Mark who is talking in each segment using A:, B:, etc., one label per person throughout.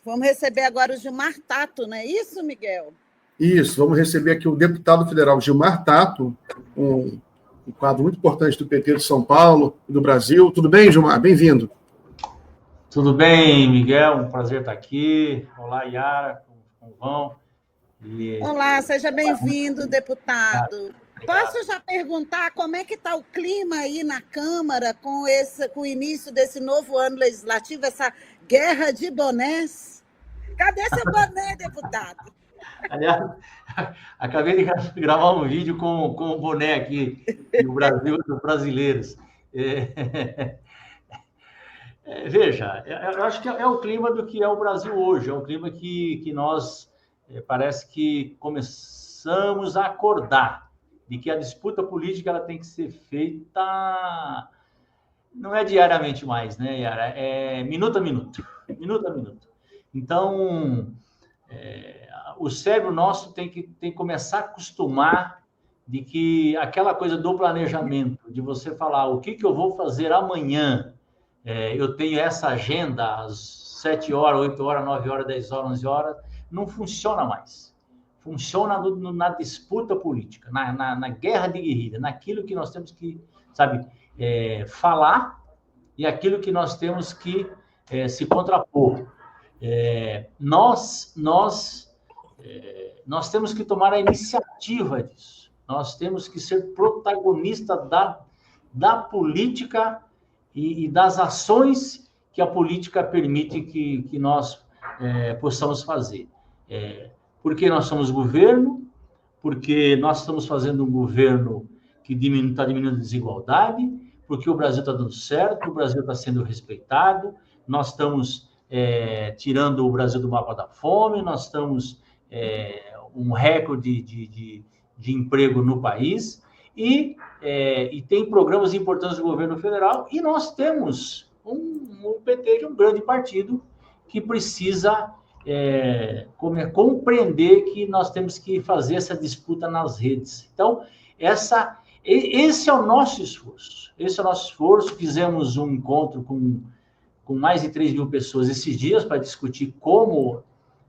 A: Vamos receber agora o Gilmar Tato, não é isso, Miguel?
B: Isso, vamos receber aqui o deputado federal Gilmar Tato, um quadro muito importante do PT de São Paulo e do Brasil. Tudo bem, Gilmar? Bem-vindo.
C: Tudo bem, Miguel? Um prazer estar aqui. Olá, Yara, como vão?
A: Olá, seja bem-vindo, deputado.
C: Obrigado.
A: Posso já perguntar como é que está o clima aí na Câmara com o início desse novo ano legislativo, essa guerra de bonés? Cadê seu boné, deputado?
C: Aliás, acabei de gravar um vídeo com o boné aqui do Brasil, dos brasileiros. Veja, eu acho que é o clima do que é o Brasil hoje, é um clima que nós parece que começamos a acordar de que a disputa política ela tem que ser feita, não é diariamente mais, né, Yara? É minuto a minuto, minuto a minuto. Então, o cérebro nosso tem que começar a acostumar de que aquela coisa do planejamento, de você falar o que eu vou fazer amanhã, eu tenho essa agenda às 7 horas, 8 horas, 9 horas, 10 horas, 11 horas, não funciona mais. Funciona na disputa política, na guerra de guerrilha, naquilo que nós temos que, sabe, falar e aquilo que nós temos que se contrapor. Nós temos que tomar a iniciativa disso. Nós temos que ser protagonista da política e das ações que a política permite que nós possamos fazer. Porque nós somos governo, porque nós estamos fazendo um governo que está diminuindo a desigualdade, porque o Brasil está dando certo, o Brasil está sendo respeitado, nós estamos tirando o Brasil do mapa da fome, nós estamos um recorde de emprego no país, e tem programas importantes do governo federal, e nós temos o PT, que é um grande partido, que precisa compreender que nós temos que fazer essa disputa nas redes. Então, esse é o nosso esforço. Esse é o nosso esforço. Fizemos um encontro com mais de 3 mil pessoas esses dias para discutir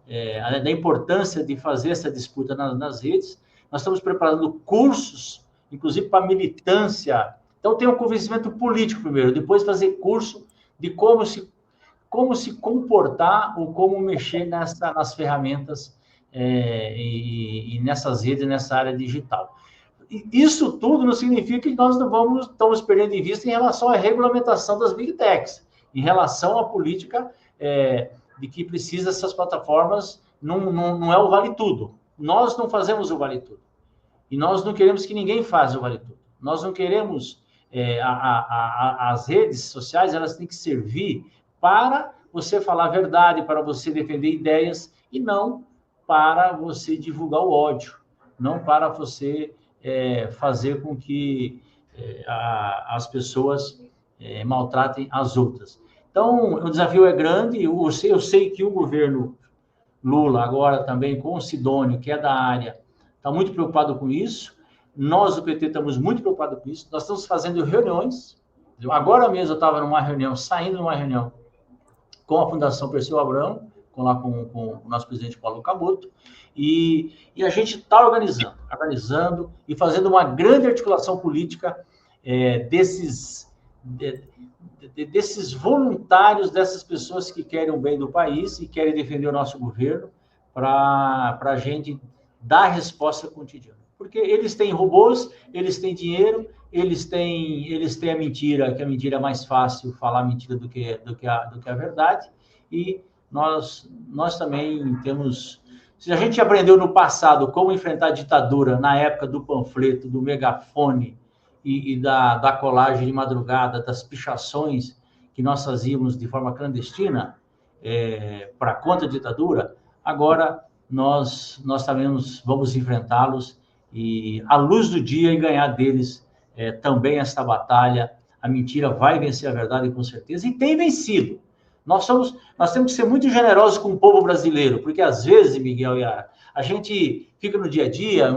C: da importância de fazer essa disputa nas redes. Nós estamos preparando cursos, inclusive para militância. Então, tem um convencimento político primeiro, depois fazer curso de como se comportar ou como mexer nas ferramentas e nessas redes, nessa área digital. Isso tudo não significa que nós não estamos perdendo de vista em relação à regulamentação das Big Techs, em relação à política de que precisa essas plataformas, não é o vale tudo. Nós não fazemos o vale tudo. E nós não queremos que ninguém faça o vale tudo. Nós não queremos... as redes sociais, elas têm que servir para você falar a verdade, para você defender ideias, e não para você divulgar o ódio, não para você fazer com que as pessoas maltratem as outras. Então, o desafio é grande. Eu sei que o governo Lula, agora também com o Sidônio, que é da área, está muito preocupado com isso. Nós, do PT, estamos muito preocupados com isso. Nós estamos fazendo reuniões. Agora mesmo eu estava saindo de uma reunião com a Fundação Perseu Abramo, com o nosso presidente Paulo Caboto, e a gente está organizando e fazendo uma grande articulação política desses voluntários, dessas pessoas que querem o bem do país e querem defender o nosso governo, para a gente dar resposta cotidiana. Porque eles têm robôs, eles têm dinheiro, eles têm a mentira, que a mentira é mais fácil falar mentira do que a verdade, e nós também temos... Se a gente aprendeu no passado como enfrentar a ditadura na época do panfleto, do megafone e da colagem de madrugada, das pichações que nós fazíamos de forma clandestina para contra a ditadura, agora nós também vamos enfrentá-los e, à luz do dia, e ganhar deles também esta batalha. A mentira vai vencer a verdade, com certeza, e tem vencido. Nós temos que ser muito generosos com o povo brasileiro, porque às vezes, Miguel e Yara, a gente fica no dia a dia,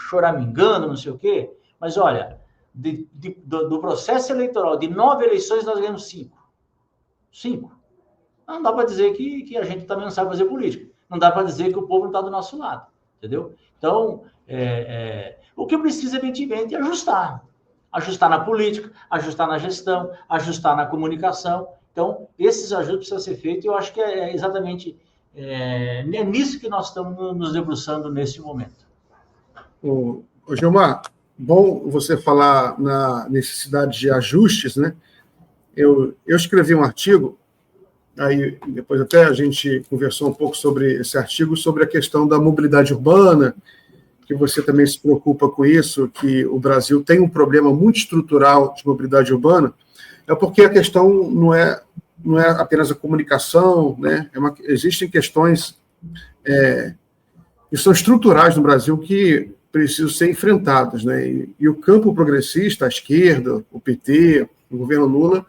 C: choramingando, não sei o quê, mas olha, do processo eleitoral de 9 eleições, nós ganhamos 5. Não dá para dizer que a gente também não sabe fazer política. Não dá para dizer que o povo não está do nosso lado, entendeu? Então, o que precisa, evidentemente, é ajustar. Ajustar na política, ajustar na gestão, ajustar na comunicação. Então, esses ajustes precisam ser feitos e eu acho que é exatamente nisso que nós estamos nos debruçando nesse momento.
B: Ô, Gilmar, bom você falar na necessidade de ajustes, né? Eu escrevi um artigo, aí depois até a gente conversou um pouco sobre esse artigo, sobre a questão da mobilidade urbana, que você também se preocupa com isso, que o Brasil tem um problema muito estrutural de mobilidade urbana, é porque a questão não é apenas a comunicação, né? Existem questões que são estruturais no Brasil que precisam ser enfrentadas, né? E o campo progressista, a esquerda, o PT, o governo Lula,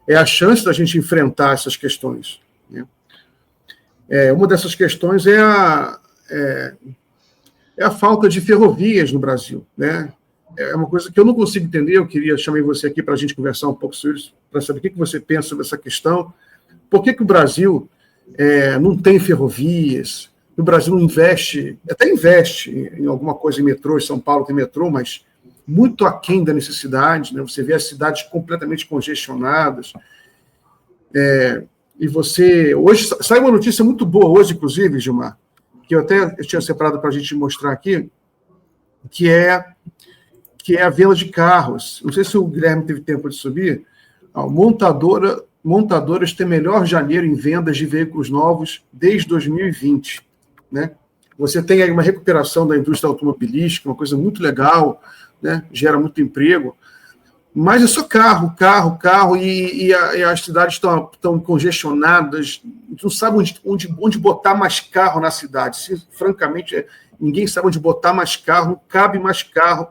B: é a chance da gente enfrentar essas questões, né? Uma dessas questões é a falta de ferrovias no Brasil, né? É uma coisa que eu não consigo entender, eu queria chamar você aqui para a gente conversar um pouco sobre isso, para saber o que você pensa sobre essa questão. Por que o Brasil não tem ferrovias? O Brasil não investe, até investe em alguma coisa em metrô, em São Paulo tem metrô, mas muito aquém da necessidade, né? Você vê as cidades completamente congestionadas. E você... Hoje saiu uma notícia muito boa hoje, inclusive, Gilmar, que eu tinha separado para a gente mostrar aqui, que é a venda de carros. Não sei se o Guilherme teve tempo de subir. Montadoras têm melhor janeiro em vendas de veículos novos desde 2020. Né? Você tem aí uma recuperação da indústria automobilística, uma coisa muito legal, né? Gera muito emprego, mas é só carro, e as cidades estão congestionadas, não sabe onde botar mais carro na cidade. Francamente, ninguém sabe onde botar mais carro, não cabe mais carro.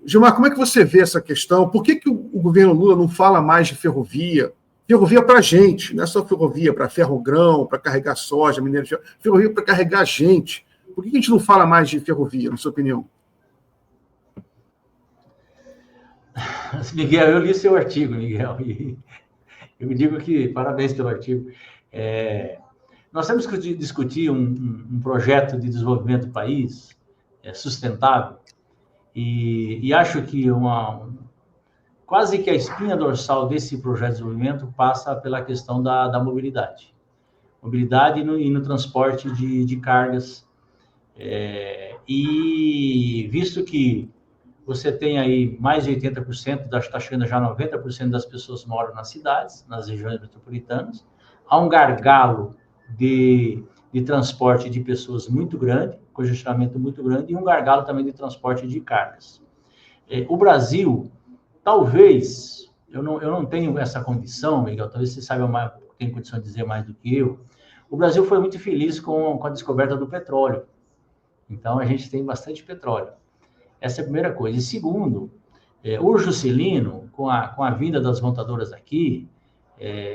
B: Gilmar, como é que você vê essa questão? Por que o governo Lula não fala mais de ferrovia? Ferrovia para a gente, não é só ferrovia para ferrogrão, para carregar soja, minério de ferro, ferrovia para carregar gente. Por que a gente não fala mais de ferrovia, na sua opinião?
C: Miguel, eu li seu artigo, Miguel, e eu digo que parabéns pelo artigo. Nós temos que discutir um projeto de desenvolvimento do país sustentável, e acho que quase que a espinha dorsal desse projeto de desenvolvimento passa pela questão da mobilidade. Mobilidade e no transporte de cargas. E visto que você tem aí mais de 80%, está chegando já 90% das pessoas moram nas cidades, nas regiões metropolitanas, há um gargalo de transporte de pessoas muito grande, congestionamento muito grande, e um gargalo também de transporte de cargas. O Brasil, talvez, eu não tenho essa condição, Miguel, talvez você saiba mais, tem condição de dizer mais do que eu, o Brasil foi muito feliz com a descoberta do petróleo. Então, a gente tem bastante petróleo. Essa é a primeira coisa. E segundo, o Juscelino, com a vinda das montadoras aqui,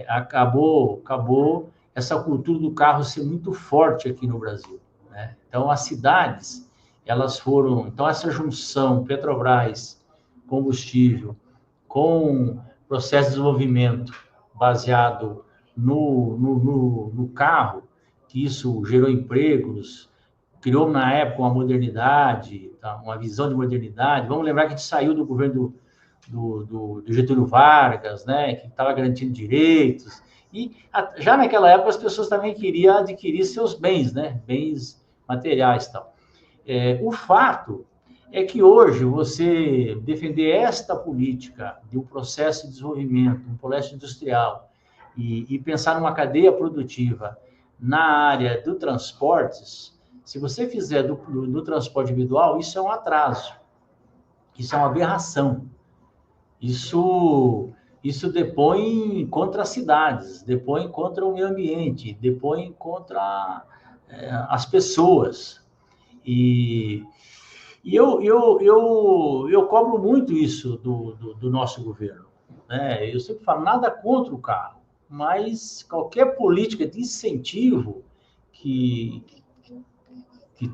C: acabou essa cultura do carro ser muito forte aqui no Brasil, né? Então, as cidades, elas foram... Então, essa junção Petrobras, combustível, com processo de desenvolvimento baseado no carro, que isso gerou empregos, criou, na época, uma modernidade, uma visão de modernidade. Vamos lembrar que a gente saiu do governo do Getúlio Vargas, né, que estava garantindo direitos, e já naquela época as pessoas também queriam adquirir seus bens, né, bens materiais e tal. O fato é que hoje você defender esta política de um processo de desenvolvimento, um processo industrial, e pensar numa cadeia produtiva na área do transportes, se você fizer do transporte individual, isso é um atraso, isso é uma aberração, isso depõe contra as cidades, depõe contra o meio ambiente, depõe contra as pessoas. E eu cobro muito isso do nosso governo, né? Eu sempre falo, nada contra o carro, mas qualquer política de incentivo que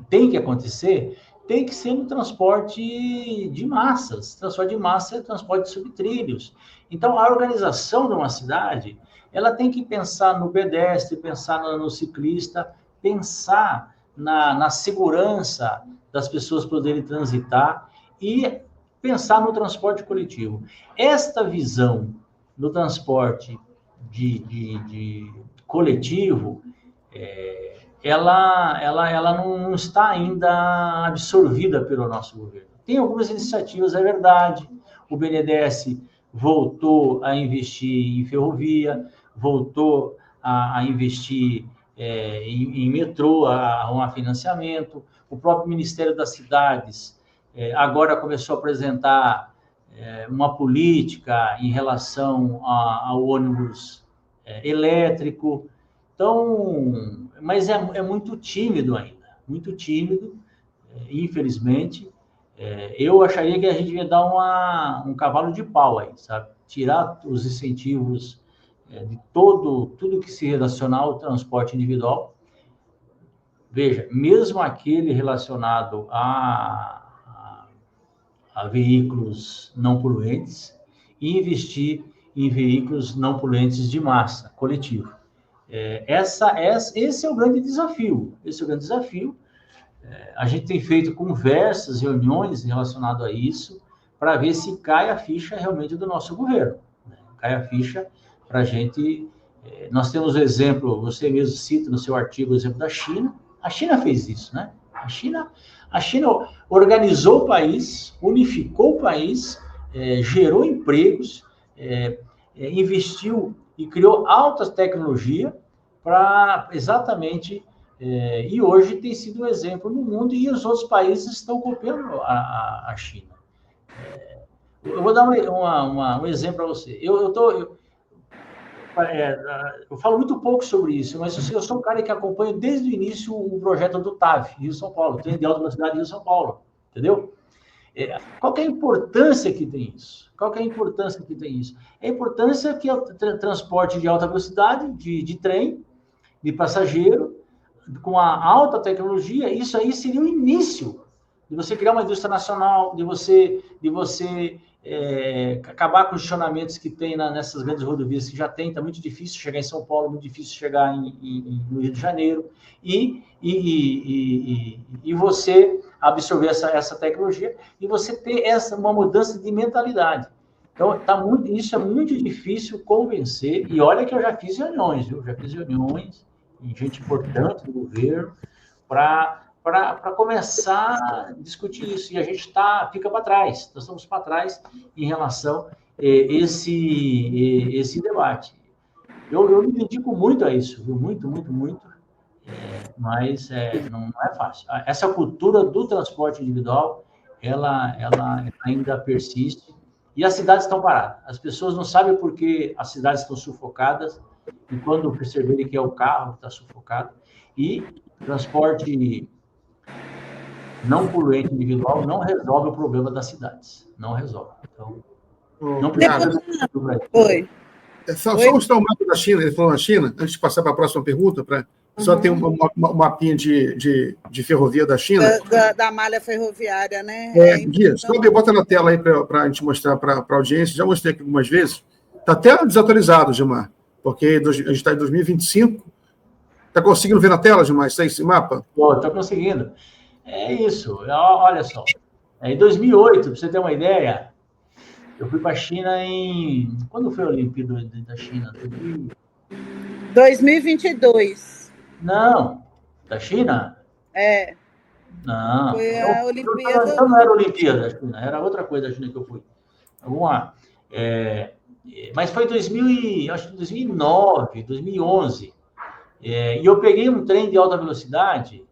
C: tem que acontecer, tem que ser no transporte de massas. Transporte de massa é transporte de subtrilhos. Então, a organização de uma cidade, ela tem que pensar no pedestre, pensar no ciclista, pensar na segurança das pessoas poderem transitar e pensar no transporte coletivo. Esta visão do transporte de coletivo, ela não está ainda absorvida pelo nosso governo. Tem algumas iniciativas, é verdade. O BNDES voltou a investir em ferrovia, voltou a investir em metrô, a arrumar financiamento. O próprio Ministério das Cidades agora começou a apresentar uma política em relação ao ônibus elétrico. Então, mas é muito tímido ainda, muito tímido, infelizmente. Eu acharia que a gente devia dar um cavalo de pau aí, sabe? Tirar os incentivos de tudo que se relaciona ao transporte individual. Veja, mesmo aquele relacionado a veículos não poluentes, e investir em veículos não poluentes de massa, coletivo. Esse é o grande desafio. Esse é o grande desafio. A gente tem feito conversas, reuniões relacionadas a isso, para ver se cai a ficha realmente do nosso governo. Cai a ficha para a gente... Nós temos o exemplo, você mesmo cita no seu artigo o exemplo da China. A China fez isso, né? A China organizou o país, unificou o país, gerou empregos, investiu e criou alta tecnologia para exatamente... e hoje tem sido um exemplo no mundo e os outros países estão copiando a China. Eu vou dar um exemplo para você. Eu falo muito pouco sobre isso, mas eu sou um cara que acompanha desde o início o projeto do TAV, Rio-São Paulo, trem de alta velocidade Rio-São Paulo, entendeu? Qual que é a importância que tem isso? Qual que é a importância que tem isso? A importância que é o transporte de alta velocidade, de trem, de passageiro, com a alta tecnologia, isso aí seria o início de você criar uma indústria nacional, de você acabar com os questionamentos que tem nessas grandes rodovias que já tem. Está muito difícil chegar em São Paulo, muito difícil chegar no Rio de Janeiro, e você absorver essa tecnologia e você ter uma mudança de mentalidade. Então, isso é muito difícil convencer, e olha que eu já fiz reuniões, viu? Já fiz reuniões, e gente importante do governo, para começar a discutir isso, e a gente fica para trás, nós estamos para trás em relação a esse debate. Eu me dedico muito a isso, viu? Muito, mas não é fácil. Essa cultura do transporte individual, ela ainda persiste, e as cidades estão paradas. As pessoas não sabem por que as cidades estão sufocadas, e quando perceberem que é o carro que está sufocado, e transporte não poluente individual não resolve o problema das cidades. Não resolve. Então, não precisa...
A: Oi.
B: Só mostrar o mapa da China, ele falou na China, antes de passar para a próxima pergunta, só tem um mapinha de ferrovia da China.
A: Da malha ferroviária, né?
B: Guia, só bota na tela aí para a gente mostrar para a audiência. Já mostrei aqui algumas vezes. Está até desatualizado, Gilmar, porque a gente está em 2025. Está conseguindo ver na tela, Gilmar, esse mapa?
C: Estou conseguindo. É isso. Olha só. Em 2008, para você ter uma ideia, eu fui para a China em... Quando foi a Olimpíada da China?
A: 2022.
C: Não. Da China? Não.
A: Foi a Olimpíada.
C: Então não era a Olimpíada da China, era outra coisa da China que eu fui. Vamos lá. Mas foi acho que 2009, 2011. E eu peguei um trem de alta velocidade,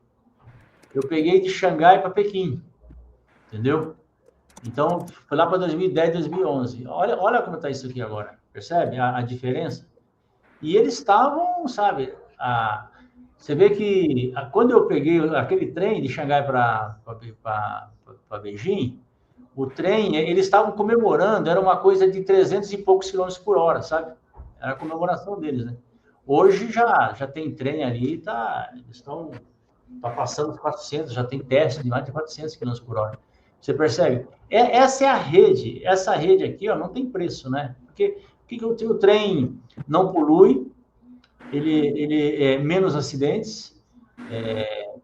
C: eu peguei de Xangai para Pequim, entendeu? Então, foi lá para 2010, 2011. Olha como está isso aqui agora, percebe a diferença? E eles estavam, sabe, você vê que quando eu peguei aquele trem de Xangai para Beijing, o trem, eles estavam comemorando, era uma coisa de 300 e poucos quilômetros por hora, sabe? Era a comemoração deles, né? Hoje já tem trem ali, eles estão passando os 400, já tem teste de mais de 400 km por hora. Você percebe? Essa é a rede, essa rede aqui, ó, não tem preço, né? Porque que o trem não polui, ele é menos acidentes,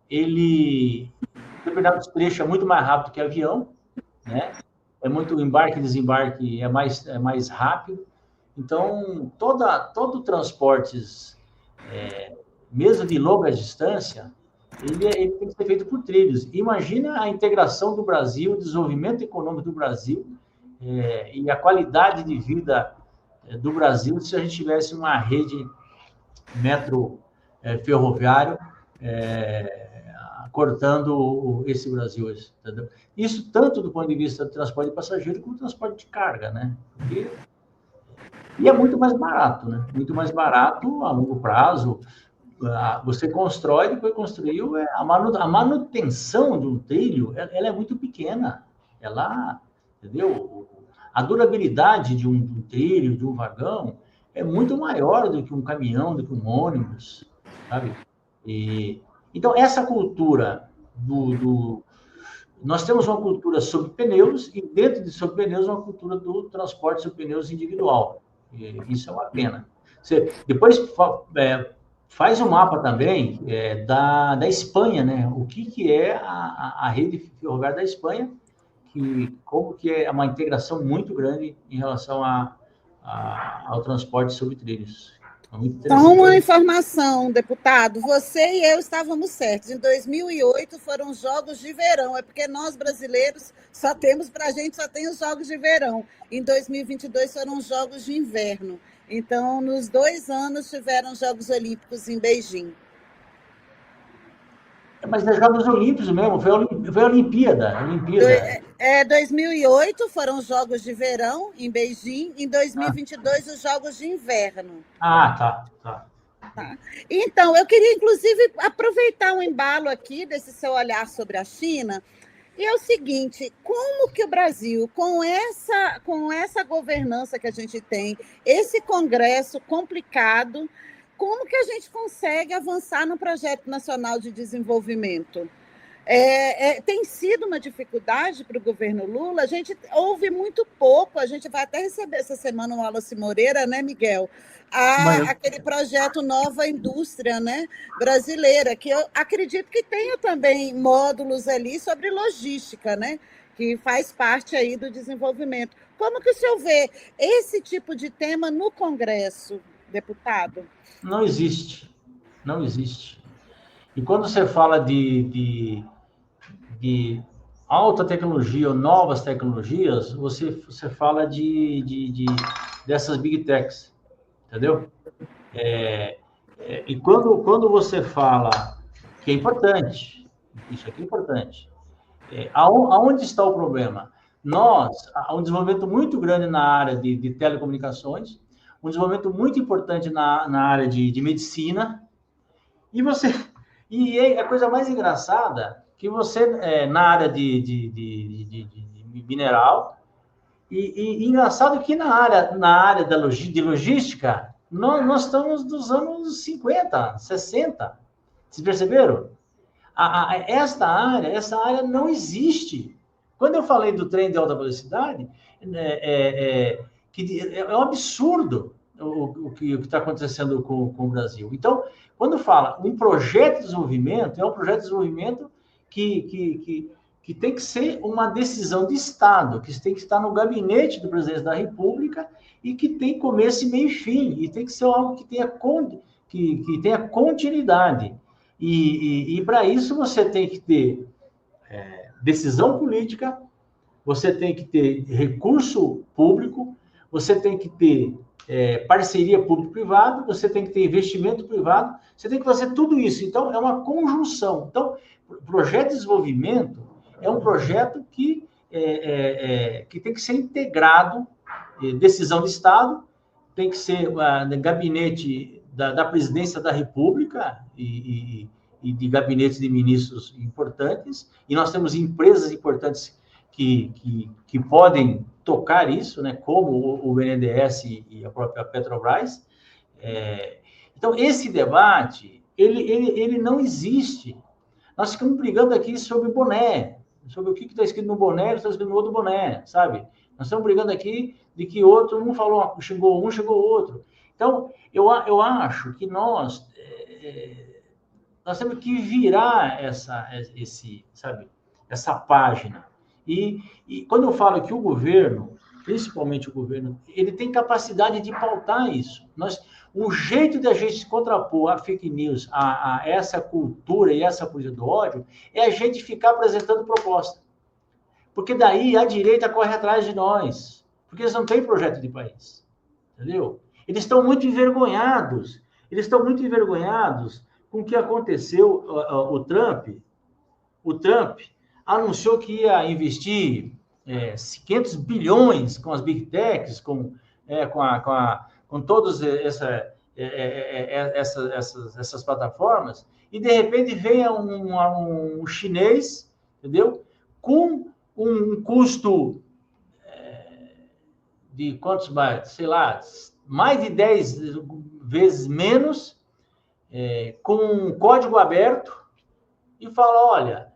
C: ele, em determinados trechos, é muito mais rápido que avião, né? É muito embarque e desembarque, é mais rápido. Então, todo transportes, mesmo de longa distância, ele tem que ser feito por trilhos. Imagina a integração do Brasil, o desenvolvimento econômico do Brasil, e a qualidade de vida do Brasil se a gente tivesse uma rede metro ferroviário cortando esse Brasil, entendeu? Isso tanto do ponto de vista do transporte de passageiro como do transporte de carga, né? E é muito mais barato, né? Muito mais barato a longo prazo. Você constrói, depois construiu, a manutenção de um trilho, ela é muito pequena. Ela, entendeu? A durabilidade de um trilho, de um vagão, é muito maior do que um caminhão, do que um ônibus, sabe? Então, essa cultura nós temos uma cultura sobre pneus e dentro de sobre pneus uma cultura do transporte sobre pneus individual. E isso é uma pena. Você depois faz um mapa também da Espanha, né? O que é a rede ferroviária da Espanha, como que é uma integração muito grande em relação ao transporte sobre trilhos.
A: Então, uma informação, deputado, você e eu estávamos certos. Em 2008 foram os Jogos de Verão, é porque nós brasileiros só tem os Jogos de Verão. Em 2022 foram os Jogos de Inverno. Então, nos 2 anos tiveram Jogos Olímpicos em Beijing.
C: Mas é Jogos Olímpicos mesmo, foi a Olimpíada.
A: 2008 foram os Jogos de Verão em Beijing, em 2022 os Jogos de Inverno.
C: Tá.
A: Então, eu queria, inclusive, aproveitar um embalo aqui desse seu olhar sobre a China, e é o seguinte, como que o Brasil, com essa governança que a gente tem, esse Congresso complicado, como que a gente consegue avançar no Projeto Nacional de Desenvolvimento? Tem sido uma dificuldade para o governo Lula, a gente ouve muito pouco, a gente vai até receber essa semana o Wallace Moreira, né, Miguel? Aquele projeto Nova Indústria, né, brasileira, que eu acredito que tenha também módulos ali sobre logística, né, que faz parte aí do desenvolvimento. Como que o senhor vê esse tipo de tema no Congresso, deputado?
C: Não existe. E quando você fala de alta tecnologia ou novas tecnologias, você fala dessas big techs, entendeu? E quando você fala que é importante, isso aqui é importante, aonde está o problema? Há um desenvolvimento muito grande na área de telecomunicações, um desenvolvimento muito importante na área de medicina, e a coisa mais engraçada que você, na área de mineral, e engraçado que na área de logística, nós estamos dos anos 50, 60. Vocês perceberam? Essa área não existe. Quando eu falei do trem de alta velocidade, é um absurdo o que está acontecendo com o Brasil. Então, quando fala um projeto de desenvolvimento, é um projeto de desenvolvimento que tem que ser uma decisão de Estado, que tem que estar no gabinete do presidente da República e que tem começo, meio e fim, e tem que ser algo que tenha continuidade. E para isso você tem que ter decisão política, você tem que ter recurso público, você tem que ter parceria público-privada, você tem que ter investimento privado, você tem que fazer tudo isso. Então, é uma conjunção. Então, o projeto de desenvolvimento é um projeto que tem que ser integrado, decisão de Estado, tem que ser gabinete da presidência da República e de gabinetes de ministros importantes, e nós temos empresas importantes que podem tocar isso, né, como o BNDES e a própria Petrobras. Então, esse debate, ele não existe. Nós ficamos brigando aqui sobre boné, sobre o que está escrito no boné, o que está escrito no outro boné, sabe? Nós estamos brigando aqui de que outro, um falou, xingou um, xingou outro. Então, eu acho que nós temos que virar essa página. E quando eu falo que o governo, principalmente o governo, ele tem capacidade de pautar isso. O jeito de a gente se contrapor a fake news, a essa cultura e essa política do ódio, é a gente ficar apresentando proposta. Porque daí a direita corre atrás de nós. Porque eles não têm projeto de país. Entendeu? Eles estão muito envergonhados. Com o que aconteceu. O Trump anunciou que ia investir 500 bilhões com as Big Techs, com todas essas plataformas, e de repente vem um chinês, entendeu? Com um custo de quantos mais? Sei lá, mais de 10 vezes menos, com um código aberto, e fala, olha,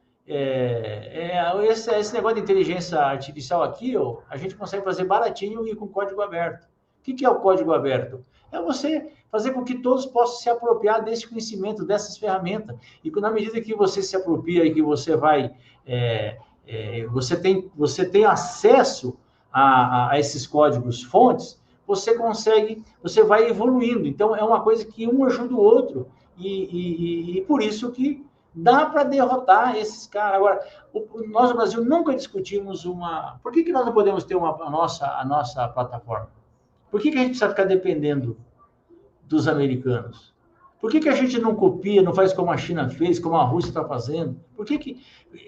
C: esse negócio de inteligência artificial aqui, a gente consegue fazer baratinho e com código aberto. O que é o código aberto? É você fazer com que todos possam se apropriar desse conhecimento, dessas ferramentas. E na medida que você se apropria e que você vai... você tem acesso a esses códigos fontes, você vai evoluindo. Então, é uma coisa que um ajuda o outro. E por isso que dá para derrotar esses caras. Agora, nós no Brasil nunca discutimos Por que nós não podemos ter a nossa plataforma? Por que a gente precisa ficar dependendo dos americanos? Por que a gente não copia, não faz como a China fez, como a Rússia está fazendo?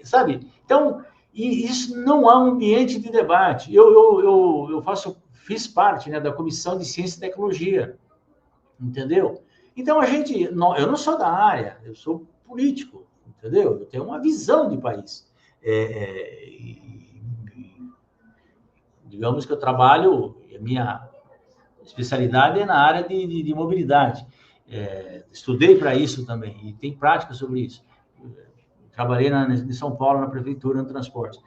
C: Sabe? Então, isso não há um ambiente de debate. Eu fiz parte, né, da Comissão de Ciência e Tecnologia, entendeu? Então, eu não sou da área, eu sou político, entendeu? Eu tenho uma visão de país. Digamos que eu trabalho, a minha especialidade é na área de mobilidade. Estudei para isso também, e tem prática sobre isso. Trabalhei em São Paulo, na prefeitura, no transporte.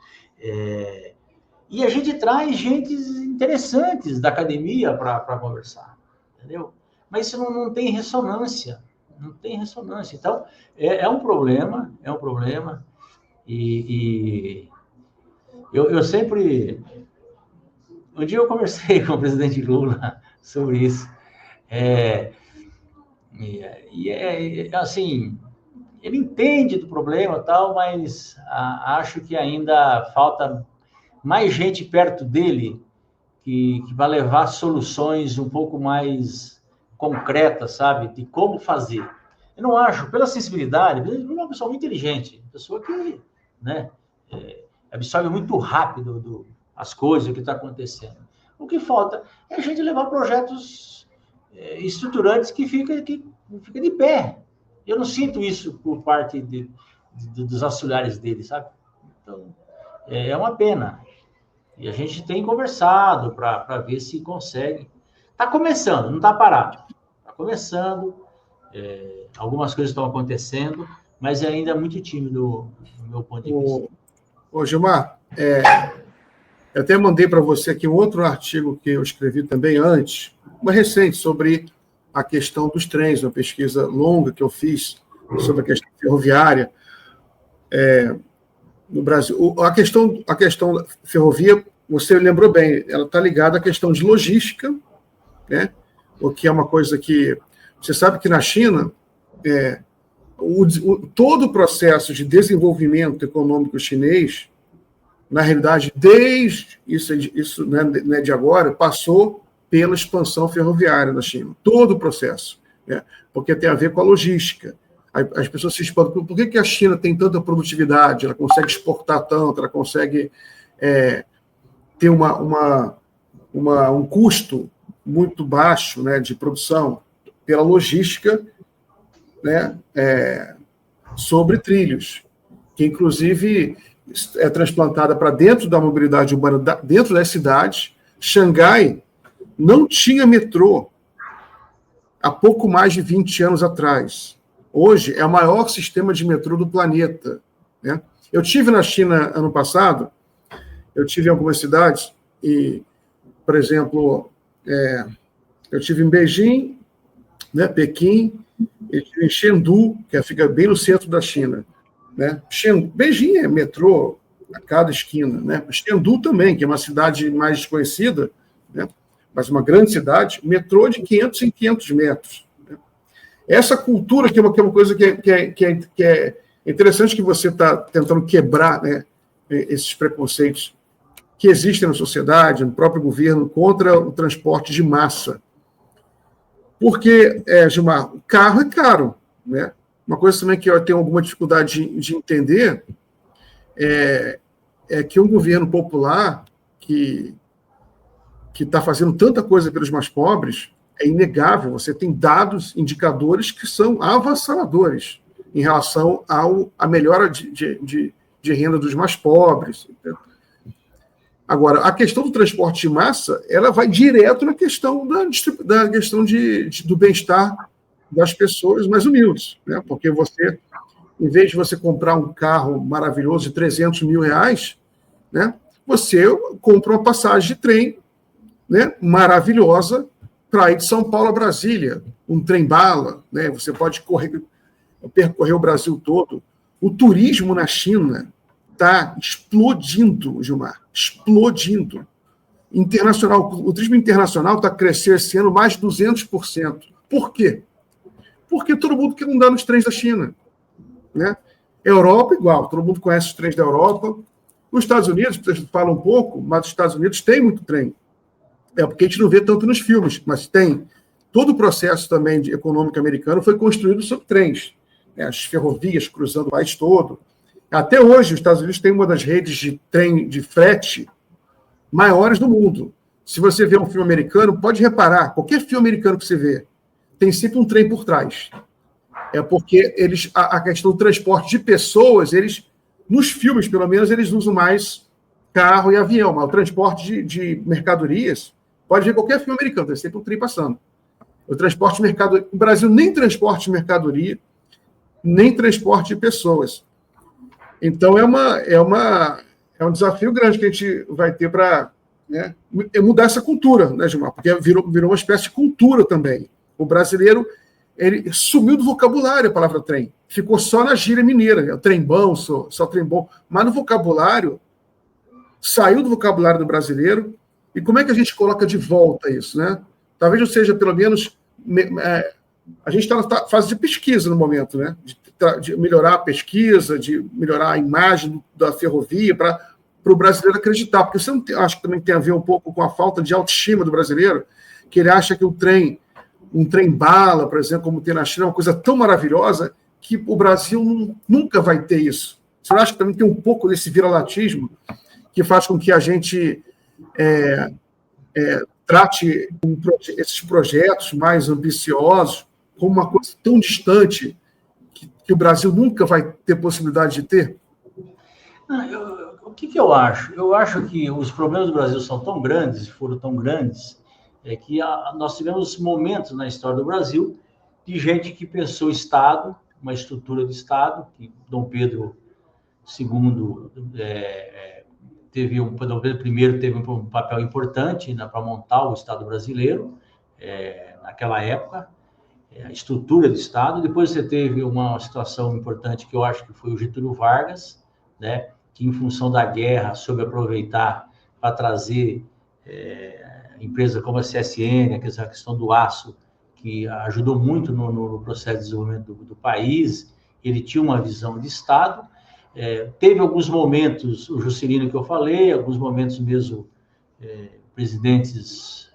C: E a gente traz gente interessantes da academia para conversar, entendeu? Mas isso não tem ressonância. Não tem ressonância. Então, é um problema. E eu sempre... Um dia eu conversei com o presidente Lula sobre isso. Assim, ele entende do problema, tal, mas acho que ainda falta mais gente perto dele que vai levar soluções um pouco mais concretas, sabe? De como fazer. Eu não acho, pela sensibilidade, ele é uma pessoa muito inteligente, uma pessoa que, né, absorve muito rápido as coisas, o que está acontecendo. O que falta é a gente levar projetos estruturantes que fica de pé. Eu não sinto isso por parte dos auxiliares dele, sabe? Então, é uma pena. E a gente tem conversado para ver se consegue. Está começando, não está parado. Está começando, algumas coisas estão acontecendo, mas é ainda muito tímido do meu ponto de vista.
B: Ô Gilmar, eu até mandei para você aqui um outro artigo que eu escrevi também antes, uma recente, sobre a questão dos trens, uma pesquisa longa que eu fiz sobre a questão ferroviária no Brasil. A questão da ferrovia, você lembrou bem, ela está ligada à questão de logística, né? O que é uma coisa que... Você sabe que na China, todo o processo de desenvolvimento econômico chinês, na realidade, desde isso não é de agora, passou pela expansão ferroviária na China. Todo o processo. Né? Porque tem a ver com a logística. As pessoas se espantam. Por que a China tem tanta produtividade? Ela consegue exportar tanto, ela consegue ter um custo muito baixo, né, de produção pela logística, né, sobre trilhos, que inclusive é transplantada para dentro da mobilidade urbana, dentro das cidades. Xangai não tinha metrô há pouco mais de 20 anos atrás. Hoje é o maior sistema de metrô do planeta. Né? Eu estive na China ano passado, eu estive em algumas cidades, E, por exemplo, eu tive em Beijing, né, Pequim, e tive em Chengdu, que fica bem no centro da China. Né? Beijing é metrô a cada esquina. Né? Chengdu também, que é uma cidade mais desconhecida, né? Mas uma grande cidade, metrô de 500 em 500 metros. Né? Essa cultura, que é uma coisa que é interessante, que você está tentando quebrar, né, esses preconceitos que existem na sociedade, no próprio governo, contra o transporte de massa. Porque, Gilmar, o carro é caro. Né? Uma coisa também que eu tenho alguma dificuldade de entender é que um governo popular que está fazendo tanta coisa pelos mais pobres, é inegável, você tem dados, indicadores que são avassaladores em relação à melhora de renda dos mais pobres. Entendeu? Agora, a questão do transporte de massa, ela vai direto na questão da questão do bem-estar das pessoas mais humildes, né? Porque você, em vez de você comprar um carro maravilhoso de 300 mil reais, né, você compra uma passagem de trem, né, maravilhosa para ir de São Paulo a Brasília, um trem-bala, né? Você pode percorrer o Brasil todo. O turismo na China está explodindo, Gilmar, explodindo. Internacional, o turismo internacional está crescendo esse ano mais de 200%. Por quê? Porque todo mundo quer andar nos trens da China. Né? Europa, igual, todo mundo conhece os trens da Europa. Os Estados Unidos, você fala um pouco, mas os Estados Unidos têm muito trem. Porque a gente não vê tanto nos filmes, mas tem. Todo o processo também econômico americano foi construído sobre trens. Né? As ferrovias cruzando o país todo. Até hoje, os Estados Unidos têm uma das redes de trem de frete maiores do mundo. Se você vê um filme americano, pode reparar, qualquer filme americano que você vê, tem sempre um trem por trás. É porque a questão do transporte de pessoas, nos filmes, pelo menos, eles usam mais carro e avião, mas o transporte de mercadorias, pode ver qualquer filme americano, tem sempre um trem passando. O transporte de mercadoria, o Brasil nem transporte de mercadoria, nem transporte de pessoas. Então, é um desafio grande que a gente vai ter para, né, mudar essa cultura, né, Gilmar? Porque virou uma espécie de cultura também. O brasileiro, ele sumiu do vocabulário a palavra trem. Ficou só na gíria mineira, o trem-bom, só trem-bom. Mas no vocabulário, saiu do vocabulário do brasileiro. E como é que a gente coloca de volta isso, né? Talvez não seja, pelo menos... a gente está na fase de pesquisa no momento, né? De melhorar a pesquisa, de melhorar a imagem da ferrovia para o brasileiro acreditar. Porque você não acha que também tem a ver um pouco com a falta de autoestima do brasileiro, que ele acha que um trem-bala, por exemplo, como tem na China, é uma coisa tão maravilhosa que o Brasil nunca vai ter isso. Você acha que também tem um pouco desse viralatismo que faz com que a gente trate esses projetos mais ambiciosos como uma coisa tão distante que o Brasil nunca vai ter possibilidade de ter?
C: O que eu acho? Eu acho que os problemas do Brasil são tão grandes, foram tão grandes, que nós tivemos momentos na história do Brasil de gente que pensou Estado, uma estrutura de Estado, que Dom Pedro II Dom Pedro I teve um papel importante, né, para montar o Estado brasileiro, naquela época, a estrutura de Estado. Depois você teve uma situação importante que eu acho que foi o Getúlio Vargas, né, que em função da guerra soube aproveitar para trazer empresa como a CSN, a questão do aço, que ajudou muito no processo de desenvolvimento do país. Ele tinha uma visão de Estado. Teve alguns momentos, o Juscelino que eu falei, alguns momentos mesmo presidentes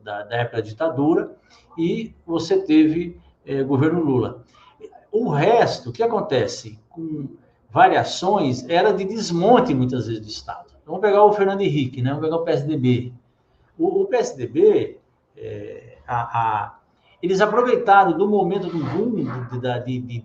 C: da época da ditadura, e você teve governo Lula. O resto, o que acontece com variações, era de desmonte, muitas vezes, do Estado. Vamos pegar o Fernando Henrique, né? Vamos pegar o PSDB. O PSDB, eles aproveitaram do momento do boom de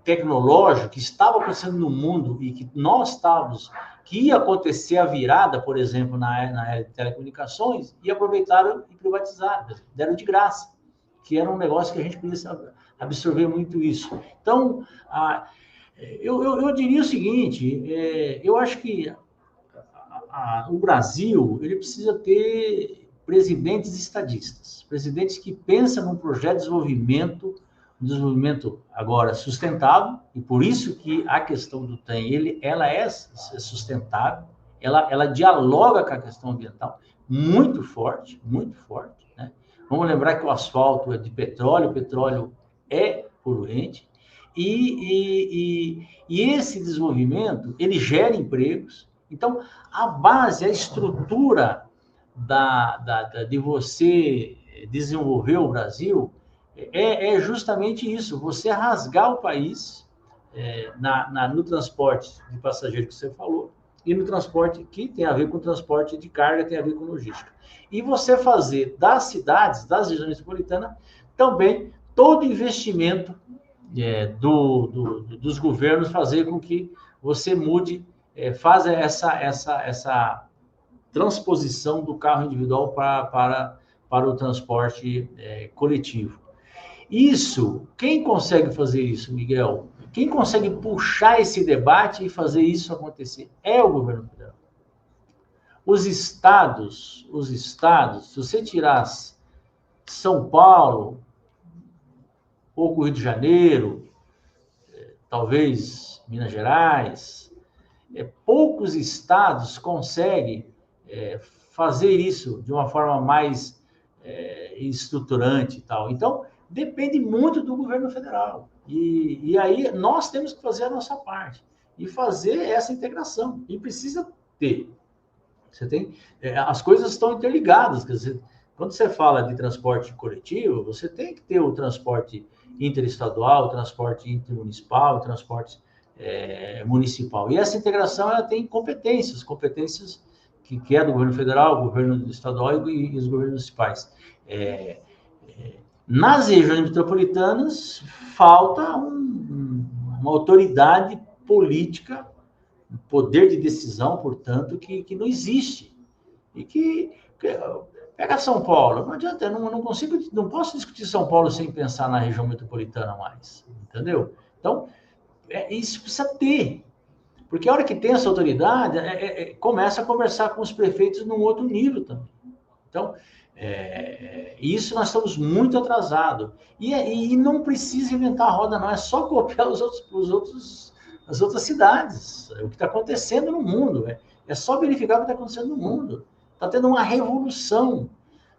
C: tecnológico que estava acontecendo no mundo e que nós estávamos, que ia acontecer a virada, por exemplo, na área de telecomunicações, e aproveitaram e privatizaram, deram de graça, que era um negócio que a gente podia absorver muito isso. Então, eu diria o seguinte, eu acho que o Brasil ele precisa ter presidentes estadistas, presidentes que pensam num projeto de desenvolvimento agora sustentável, e por isso que a questão do TAM, ela é sustentável, ela dialoga com a questão ambiental muito forte, né? Vamos lembrar que o asfalto é de petróleo, o petróleo é poluente, e esse desenvolvimento, ele gera empregos. Então, a base, a estrutura de você desenvolver o Brasil é justamente isso, você rasgar o país no transporte de passageiro que você falou, e no transporte que tem a ver com transporte de carga, tem a ver com logística. E você fazer das cidades, das regiões metropolitanas, também todo investimento dos governos, fazer com que você mude, faça essa transposição do carro individual para o transporte coletivo. Isso, quem consegue fazer isso, Miguel? Quem consegue puxar esse debate e fazer isso acontecer é o governo federal. Os estados, se você tirar São Paulo, pouco Rio de Janeiro, talvez Minas Gerais, poucos estados conseguem fazer isso de uma forma mais estruturante e tal. Então, depende muito do governo federal. E aí nós temos que fazer a nossa parte e fazer essa integração. E precisa ter. Você tem, as coisas estão interligadas. Quer dizer, quando você fala de transporte coletivo, você tem que ter o transporte interestadual, o transporte intermunicipal, o transporte municipal. E essa integração ela tem competências que é do governo federal, governo estadual e os governos municipais. Nas regiões metropolitanas, falta uma autoridade política, um poder de decisão, portanto, que não existe. E que pega São Paulo, não adianta, não posso discutir São Paulo sem pensar na região metropolitana mais, entendeu? Então, isso precisa ter, porque a hora que tem essa autoridade, começa a conversar com os prefeitos num outro nível também. Então, isso nós estamos muito atrasados. E não precisa inventar a roda, não. É só copiar as outras cidades. O que está acontecendo no mundo. É só verificar o que está acontecendo no mundo. Está tendo uma revolução.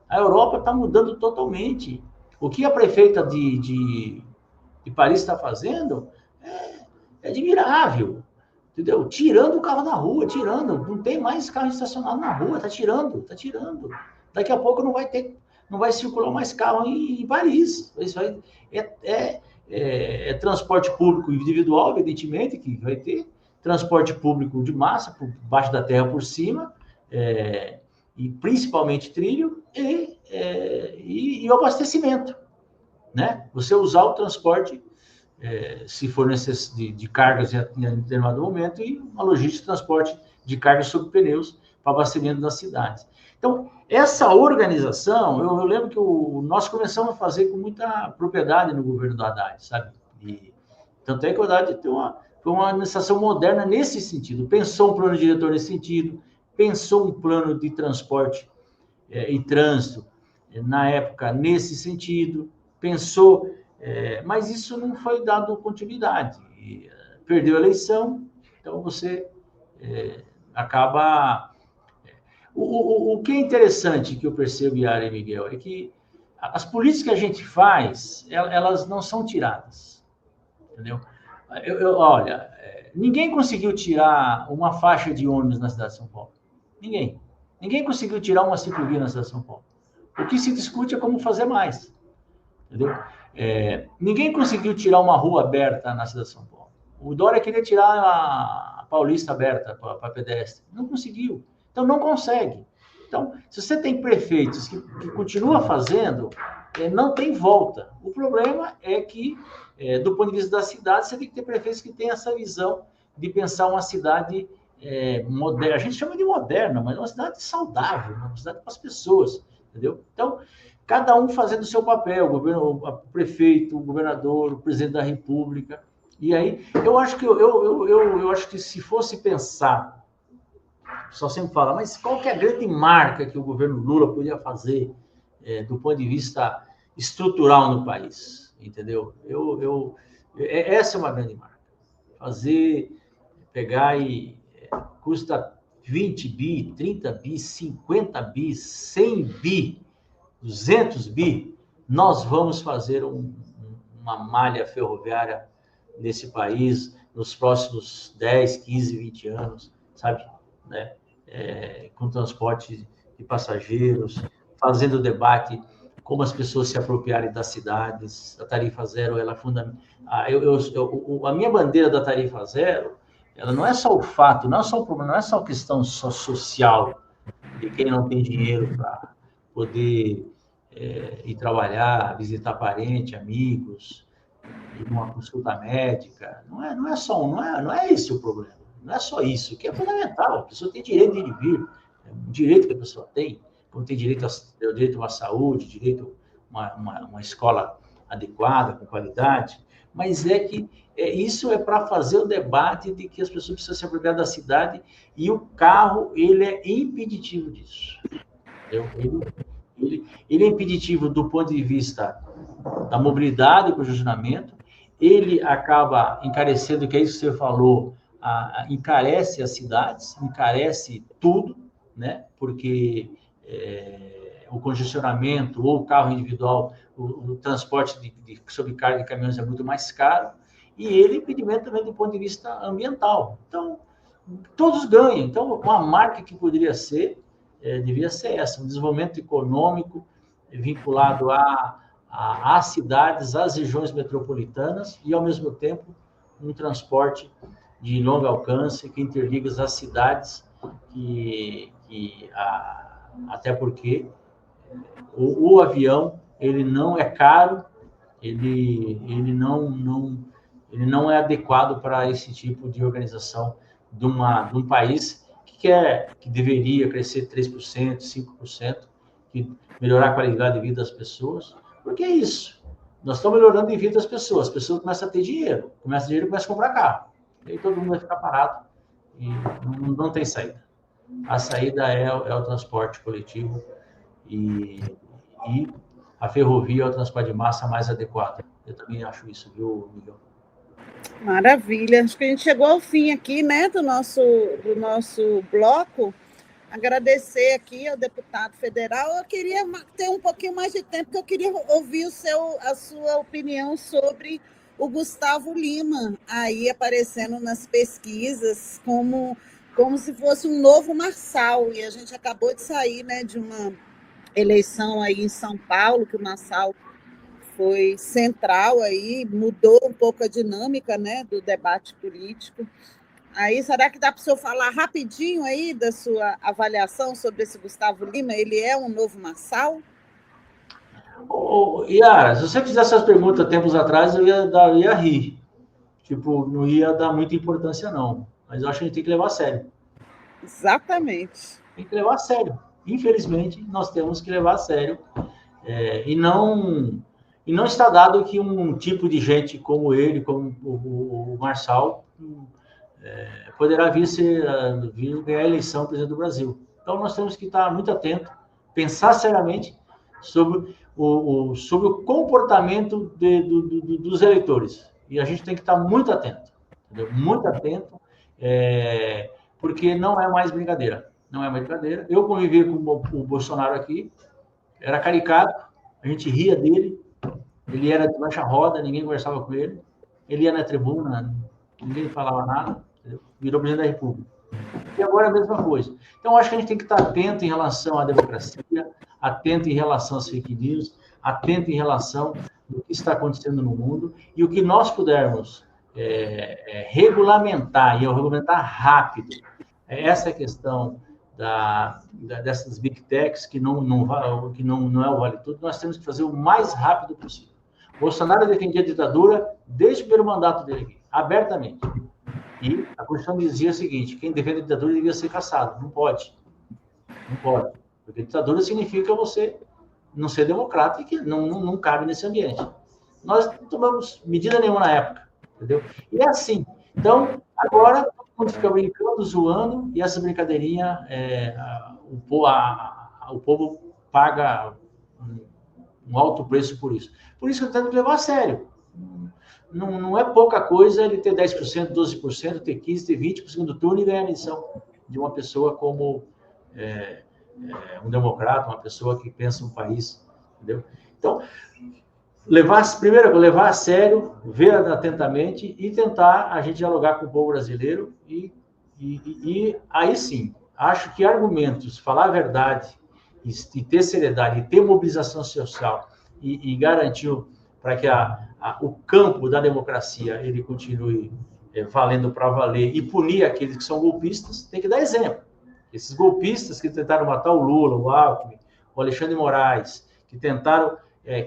C: A Europa está mudando totalmente. O que a prefeita de Paris está fazendo é admirável. Entendeu? Tirando o carro da rua, tirando. Não tem mais carro estacionado na rua. Está tirando. Daqui a pouco não vai circular mais carro em Paris. Isso é transporte público individual, evidentemente, que vai ter, transporte público de massa, por baixo da terra, por cima, e principalmente trilho, e o abastecimento, né? Você usar o transporte, se for necessário, de cargas em determinado momento, e uma logística de transporte de cargas sobre pneus para abastecimento das cidades. Então, essa organização, eu lembro que nós começamos a fazer com muita propriedade no governo do Haddad, sabe? Tanto é que o Haddad foi uma administração moderna nesse sentido. Pensou um plano diretor nesse sentido, pensou um plano de transporte e trânsito, na época, nesse sentido, pensou, mas isso não foi dado continuidade. Perdeu a eleição, então você acaba... O que é interessante que eu percebo, Yara e Miguel, é que as políticas que a gente faz, elas não são tiradas, entendeu? Olha, ninguém conseguiu tirar uma faixa de ônibus na cidade de São Paulo. Ninguém conseguiu tirar uma ciclovia na cidade de São Paulo. O que se discute é como fazer mais, entendeu? Ninguém conseguiu tirar uma rua aberta na cidade de São Paulo. O Dória queria tirar a Paulista aberta para pedestre. Não conseguiu. Então, não consegue. Então, se você tem prefeitos que continuam fazendo, não tem volta. O problema é que, do ponto de vista da cidade, você tem que ter prefeitos que têm essa visão de pensar uma cidade moderna. A gente chama de moderna, mas é uma cidade saudável, uma cidade para as pessoas, entendeu? Então, cada um fazendo o seu papel, o prefeito, o governador, o presidente da República. E aí, eu acho que se fosse pensar O pessoal sempre fala, mas qual que é a grande marca que o governo Lula podia fazer do ponto de vista estrutural no país? Entendeu? Essa é uma grande marca. Pegar e custa 20 bi, 30 bi, 50 bi, 100 bi, 200 bi, nós vamos fazer uma malha ferroviária nesse país nos próximos 10, 15, 20 anos, sabe? Né? Com transporte de passageiros, fazendo debate como as pessoas se apropriarem das cidades. A tarifa zero, ela é fundamental. A minha bandeira da tarifa zero, ela não é só o fato, não é só o problema, não é só a questão só social de quem não tem dinheiro para poder ir trabalhar, visitar parente, amigos, ir numa consulta médica. Não é esse o problema. Não é só isso, que é fundamental. A pessoa tem direito de ir e vir, é um direito que a pessoa tem, como tem direito a uma saúde, direito a uma escola adequada, com qualidade, mas isso é para fazer o debate de que as pessoas precisam se apropriar da cidade e o carro, ele é impeditivo disso. Ele é impeditivo do ponto de vista da mobilidade e congestionamento, ele acaba encarecendo, que é isso que você falou, encarece as cidades, encarece tudo, né? Porque o congestionamento ou o carro individual, o transporte de sobrecarga de caminhões é muito mais caro, e ele é impedimento também do ponto de vista ambiental. Então, todos ganham. Então, uma marca que poderia ser, devia ser essa, um desenvolvimento econômico vinculado às cidades, às regiões metropolitanas e, ao mesmo tempo, um transporte de longo alcance que interliga as cidades, até porque o avião, ele não é caro, ele não é adequado para esse tipo de organização de um país que deveria crescer 3%, 5%, que melhorar a qualidade de vida das pessoas, porque é isso. Nós estamos melhorando a vida das pessoas. As pessoas começam a ter dinheiro, começam a comprar carro. E aí todo mundo vai ficar parado e não tem saída. A saída é o transporte coletivo e a ferrovia é o transporte de massa mais adequado. Eu também acho isso, viu, Miguel?
A: Maravilha. Acho que a gente chegou ao fim aqui, né, do nosso bloco. Agradecer aqui ao deputado federal. Eu queria ter um pouquinho mais de tempo, porque eu queria ouvir a sua opinião sobre o Gustavo Lima, aí aparecendo nas pesquisas como se fosse um novo Marçal. E a gente acabou de sair, né, de uma eleição aí em São Paulo, que o Marçal foi central aí, mudou um pouco a dinâmica, né, do debate político. Aí, será que dá para o senhor falar rapidinho aí da sua avaliação sobre esse Gustavo Lima? Ele é um novo Marçal?
C: Yara, se você fizesse essas perguntas tempos atrás, eu ia rir. Tipo, não ia dar muita importância, não. Mas eu acho que a gente tem que levar a sério.
A: Exatamente.
C: Tem que levar a sério. Infelizmente, nós temos que levar a sério. E não está dado que um tipo de gente como ele, como o Marçal, poderá vir ganhar a eleição presidente do Brasil. Então, nós temos que estar muito atentos, pensar seriamente sobre o comportamento dos eleitores. E a gente tem que estar muito atento, entendeu? Muito atento, porque não é mais brincadeira. Não é mais brincadeira. Eu convivi com o Bolsonaro aqui, era caricato, a gente ria dele, ele era de lancha-roda, ninguém conversava com ele, ele ia na tribuna, ninguém falava nada, entendeu? Virou presidente da República. E agora é a mesma coisa. Então, acho que a gente tem que estar atento em relação à democracia, atento em relação às fake news, atento em relação ao que está acontecendo no mundo, e o que nós pudermos regulamentar, e regulamentar rápido, essa questão dessas big techs, que não é o vale tudo, nós temos que fazer o mais rápido possível. Bolsonaro defendia a ditadura desde o primeiro mandato dele aqui, abertamente. E a Constituição dizia o seguinte: quem defende a ditadura devia ser caçado. Não pode. Não pode. Porque ditadura significa você não ser democrata e que não cabe nesse ambiente. Nós não tomamos medida nenhuma na época, entendeu? E é assim. Então, agora, mundo fica brincando, zoando, e essa brincadeirinha, o povo paga um alto preço por isso. Por isso que eu tento levar a sério. Não é pouca coisa ele ter 10%, 12%, ter 15%, ter 20% no segundo turno e ganhar a eleição de uma pessoa como um democrata, uma pessoa que pensa no país, entendeu? Então, primeiro, levar a sério, ver atentamente e tentar a gente dialogar com o povo brasileiro e aí sim, acho que argumentos, falar a verdade e ter seriedade, e ter mobilização social e garantir para que o campo da democracia ele continue valendo para valer e punir aqueles que são golpistas, tem que dar exemplo. Esses golpistas que tentaram matar o Lula, o Alckmin, o Alexandre de Moraes, que tentaram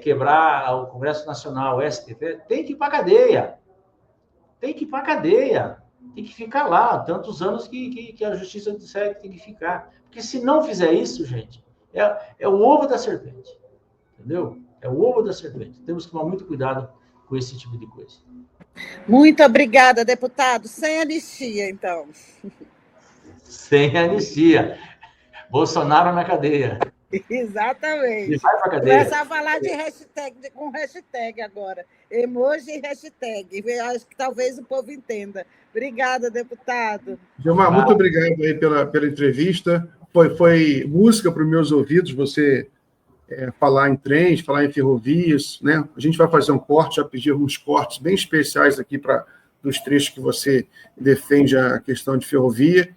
C: quebrar o Congresso Nacional, o STF, tem que ir para a cadeia. Tem que ir para a cadeia. Tem que ficar lá, tantos anos que a justiça disser que tem que ficar. Porque se não fizer isso, gente, é o ovo da serpente. Entendeu? É o ovo da serpente. Temos que tomar muito cuidado com esse tipo de coisa.
A: Muito obrigada, deputado. Sem anistia, então.
C: Sem anistia. Bolsonaro na cadeia.
A: Exatamente.
C: Ele vai para a cadeia.
A: Começar a falar de hashtag, com hashtag agora. Emoji e hashtag. Acho que talvez o povo entenda. Obrigada, deputado.
B: Gilmar, muito obrigado aí pela entrevista. Foi música para os meus ouvidos, você falar em trens, falar em ferrovias, né? A gente vai fazer um corte, já pedir uns cortes bem especiais aqui dos trechos que você defende a questão de ferrovia.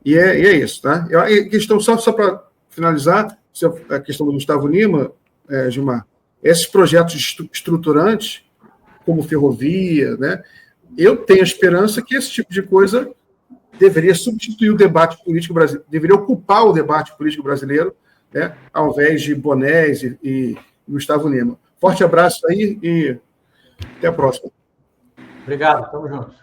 B: E é isso, tá? A questão, só para finalizar, a questão do Gustavo Lima, Gilmar, esses projetos estruturantes, como ferrovia, né? Eu tenho a esperança que esse tipo de coisa deveria substituir o debate político brasileiro, deveria ocupar o debate político brasileiro, né, ao invés de Bonés e Gustavo Lima. Forte abraço aí e até a próxima.
C: Obrigado, estamos juntos.